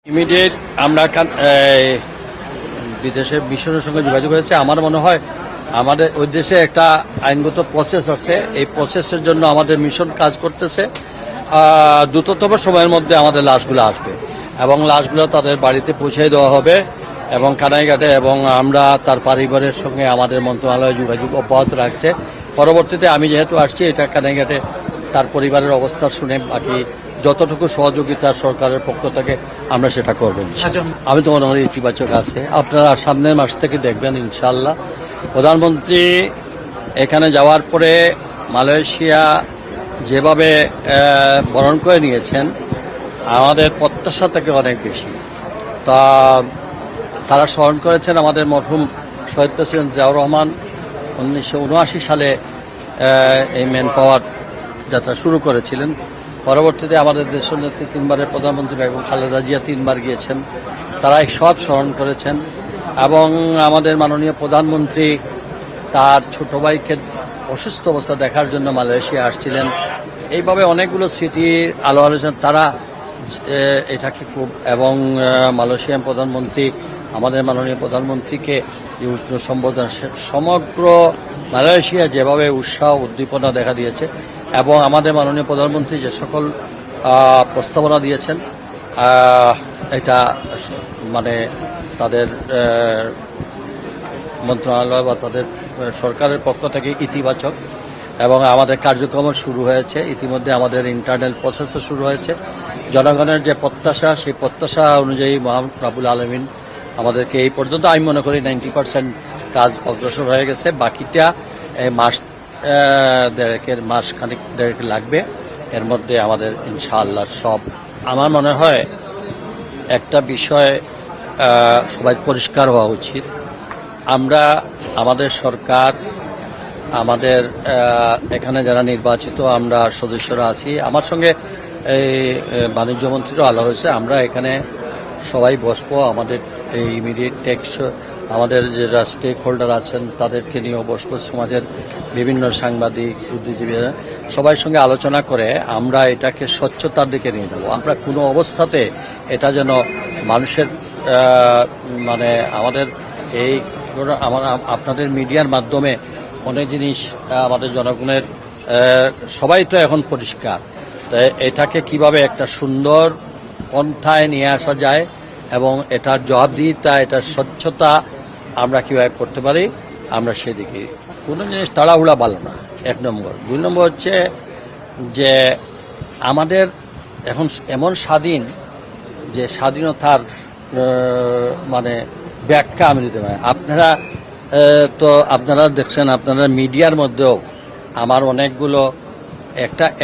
Immediate আমরা বিদেশের মিশনের সঙ্গে যোগাযোগ হয়েছে। আমার মনে হয় আমাদের ওই দেশে একটা আইনগত প্রসেস আছে, এই প্রসেসের জন্য আমাদের মিশন কাজ করতেছে। দ্রুততম সময়ের মধ্যে আমাদের লাশগুলো আসবে এবং লাশগুলো তাদের বাড়িতে পৌঁছে দেওয়া হবে এবং কানাইঘাটে, এবং আমরা তার পরিবারের সঙ্গে আমাদের মন্ত্রণালয় যোগাযোগ অব্যাহত রাখছে। পরবর্তীতে আমি যেহেতু আসছি, এটা কানাইঘাটে তার পরিবারের অবস্থা শুনে বাকি যতটুকু সহযোগিতা সরকারের পক্ষ থেকে আমরা সেটা করবেন। আমি তো মনে করি ইতিবাচক আছে। আপনারা সামনের মাস থেকে দেখবেন ইনশাআল্লাহ। প্রধানমন্ত্রী এখানে যাওয়ার পরে মালয়েশিয়া যেভাবে বরণ করে নিয়েছেন আমাদের প্রত্যাশা থেকে অনেক বেশি। তারা স্মরণ করেছেন আমাদের মরহুম শহীদ প্রেসিডেন্ট জিয়াউর রহমান 1979 সালে এই ম্যান পাওয়ার যাত্রা শুরু করেছিলেন। পরবর্তীতে আমাদের দেশের নেত্রী তিনবারের প্রধানমন্ত্রী বেগম খালেদা জিয়া 3 বার গিয়েছেন, তারা সব স্মরণ করেছেন। এবং আমাদের মাননীয় প্রধানমন্ত্রী তার ছোট ভাইকে অসুস্থ অবস্থা দেখার জন্য মালয়েশিয়া আসছিলেন। এইভাবে অনেকগুলো সিটির আলো আলোচনা তারা এটাকে খুব, এবং মালয়েশিয়ান প্রধানমন্ত্রী আমাদের মাননীয় প্রধানমন্ত্রীকে যে উষ্ণ সম্বোধন, সমগ্র মালয়েশিয়া যেভাবে উৎসাহ উদ্দীপনা দেখা দিয়েছে এবং আমাদের মাননীয় প্রধানমন্ত্রী যে সকল প্রস্তাবনা দিয়েছেন, এটা মানে তাদের মন্ত্রণালয় বা তাদের সরকারের পক্ষ থেকে ইতিবাচক। এবং আমাদের কার্যক্রম শুরু হয়েছে ইতিমধ্যে, আমাদের ইন্টারনাল প্রসেসও শুরু হয়েছে। জনগণের যে প্রত্যাশা, সেই প্রত্যাশা অনুযায়ী মহান রব্বুল আলামিন আমাদেরকে এই পর্যন্ত আমি মনে করি 90% কাজ অগ্রসর হয়ে গেছে। বাকিটা মাস দেড়েক লাগবে। এর মধ্যে আমাদের ইনশাআল্লাহ সব, আমার মনে হয় একটা বিষয় সবাই পরিষ্কার হওয়া উচিত। আমরা, আমাদের সরকার, আমাদের এখানে যারা নির্বাচিত আমরা সদস্যরা আছি, আমার সঙ্গে এই বাণিজ্য মন্ত্রীরও আলাপ হয়েছে। আমরা এখানে সবাই বসবো, আমাদের এই ইমিডিয়েট টেক্স, আমাদের যারা স্টেক হোল্ডার আছেন তাদেরকে নিয়েও বসবো, সমাজের বিভিন্ন সাংবাদিক, বুদ্ধিজীবীরা সবার সঙ্গে আলোচনা করে আমরা এটাকে স্বচ্ছতার দিকে নিয়ে যাব। আমরা কোনো অবস্থাতে এটা যেন মানুষের মানে আমাদের এই আপনাদের মিডিয়ার মাধ্যমে অনেক জিনিস আমাদের জনগণের সবাই তো এখন পরিষ্কার, তাই এটাকে কিভাবে একটা সুন্দর পন্থায় নিয়ে আসা যায় এবং এটার জবাবদিহিতা, এটার স্বচ্ছতা আমরা কীভাবে করতে পারি, আমরা সেদিকে কোনো জিনিস তাড়াহুড়া ভালো না, 1 নম্বর। 2 নম্বর হচ্ছে যে আমাদের এখন এমন স্বাধীন যে স্বাধীনতার মানে ব্যাখ্যা আমি দিতে পারি। আপনারা দেখছেন, আপনারা মিডিয়ার মধ্যেও আমার অনেকগুলো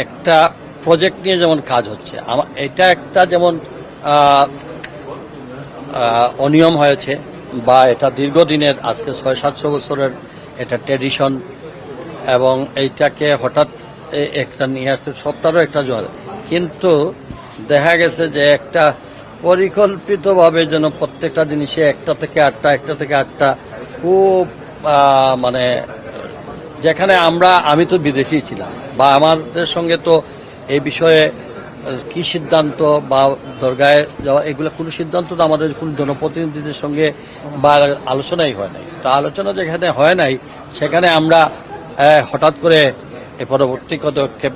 একটা প্রজেক্ট নিয়ে যেমন কাজ হচ্ছে, এটা একটা যেমন অনিয়ম হয়েছে বা এটা দীর্ঘদিনের, আজকে 600-700 বছরের এটা ট্র্যাডিশন, এবং এইটাকে হঠাৎ একটা নিয়ে আসতে সপ্তাহেরও একটা জল, কিন্তু দেখা গেছে যে একটা পরিকল্পিতভাবে যেন প্রত্যেকটা জিনিসে 1টা থেকে 8টা খুব মানে, যেখানে আমি তো বিদেশি ছিলাম বা আমাদের সঙ্গে তো এই বিষয়ে কি সিদ্ধান্ত বা দরগায় যাওয়া, এগুলো কোনো সিদ্ধান্ত তো আমাদের কোনো জনপ্রতিনিধিদের সঙ্গে বা আলোচনাই হয় নাই। তা আলোচনা যেখানে হয় নাই সেখানে আমরা হঠাৎ করে পরবর্তী পদক্ষেপ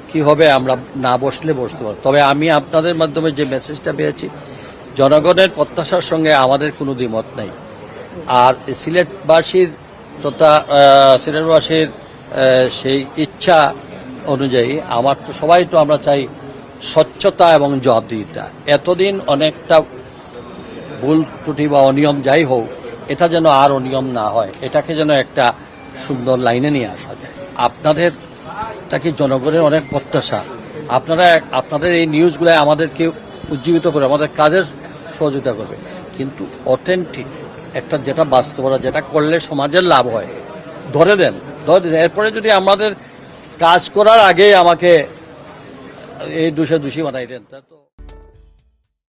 কি হবে আমরা না বসলে বসতে পারব। তবে আমি আপনাদের মাধ্যমে যে মেসেজটা পেয়েছি, জনগণের প্রত্যাশার সঙ্গে আমাদের কোনো দ্বিমত নেই। আর সিলেটবাসীর তথা সিলেটবাসীর সেই ইচ্ছা অনুযায়ী আমার তো সবাই তো আমরা চাই স্বচ্ছতা এবং জবাবদিহিতা। এতদিন অনেকটা ভুল ত্রুটি বা অনিয়ম যাই হোক, এটা যেন আর অনিয়ম না হয়, এটাকে যেন একটা সুন্দর লাইনে নিয়ে আসা যায়। আপনাদের তাকে জনগণের অনেক প্রত্যাশা, আপনাদের এই নিউজগুলো আমাদেরকে উজ্জীবিত করে আমাদের কাজের সহযোগিতা করবে, কিন্তু অথেন্টিক একটা যেটা বাস্তবতা, যেটা করলে সমাজের লাভ হয়, ধরে দেন। এরপরে যদি আমাদের কাজ করার আগেই আমাকে এই দোষী বানাই দেন, তা তো